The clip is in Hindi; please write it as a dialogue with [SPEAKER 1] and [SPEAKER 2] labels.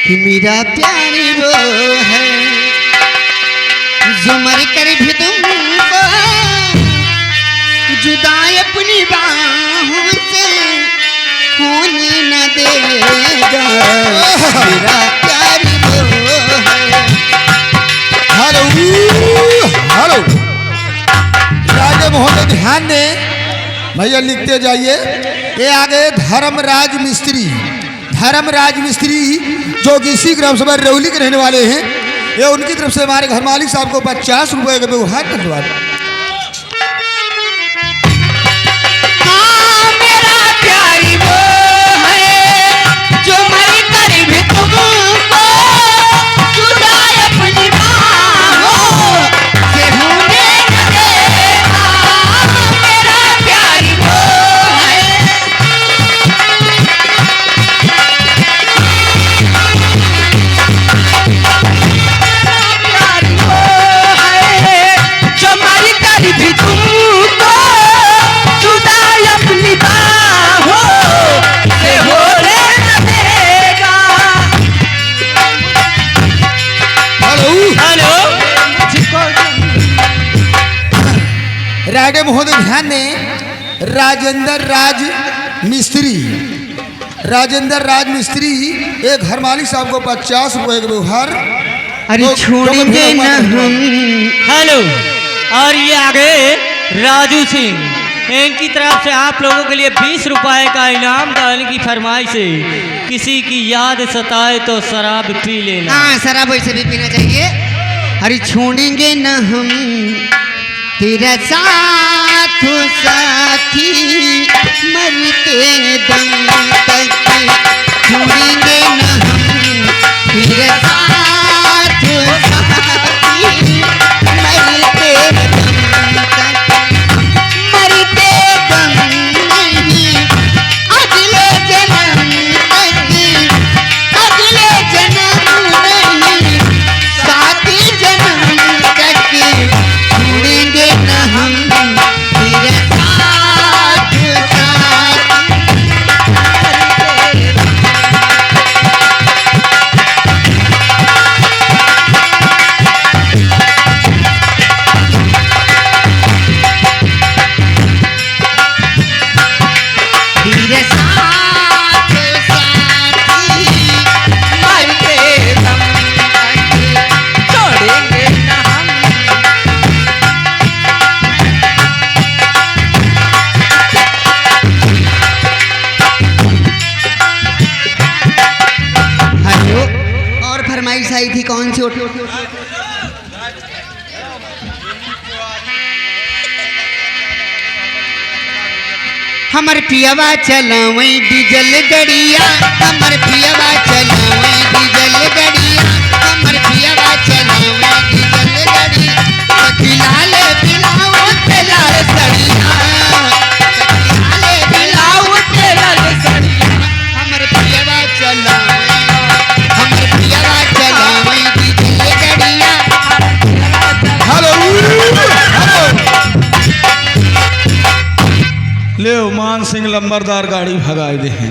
[SPEAKER 1] कि मेरा प्यारी वो है जो मर कर भी तुमको जुदा अपनी बाहों से होने न देगा। मेरा प्यारी वो है।
[SPEAKER 2] हेलो हेलो राजे महोदय ध्यान दें भैया, लिखते जाइए। ये आगे धर्मराज मिस्त्री, धर्मराज मिस्त्री जो कि इसी ग्राम सभा रौली के रहने वाले हैं, ये उनकी तरफ से हमारे घर मालिक साहब को 50 रुपए का व्यवहार धन्यवाद। राजे महोदय ध्यान दें, राजेंद्र राज मिस्त्री, राजेंद्र राज मिस्त्री एक घर मालिक साहब को 50 रुपए का व्यवहार।
[SPEAKER 1] अरे छोड़ेंगे न हम।
[SPEAKER 3] हेलो, और ये आगे राजू सिंह, इनकी तरफ से आप लोगों के लिए 20 रुपए का इनाम डालने की फरमाइश है। किसी की याद सताए तो शराब पी लेना।
[SPEAKER 1] हाँ, शराब वैसे भी पीना चाहिए। अरे छोड़ेंगे न हम तेरा साथ साथी मरते दम तक, छोड़ेंगे न हम तेरा साथ साथी मरते दम तक, मरते दम नहीं अगले जन्म तक, अगले जन्म नहीं साथी जन्म तक, छोड़ेंगे न हम तेरे साथ साथ। तेरे साथ साथी मरते दम तक, छोड़ेंगे न हम। हेलो, और फरमाइश आई थी कौन सी? हमर पियवा चलावे डीजल गड़िया, हमर पियवा चलावे डीजल गड़िया, हमर पियवा चलावे डीजल गड़िया, खिलाले पिलाओ तेलाल सड़िया, खिलाले पिलाओ तेलाल सड़िया, हमर पियवा चलावे, हमर पियवा चलावे डीजल गड़िया।
[SPEAKER 2] हेलो ले मान सिंह लंबरदार गाड़ी भगाए दे हैं।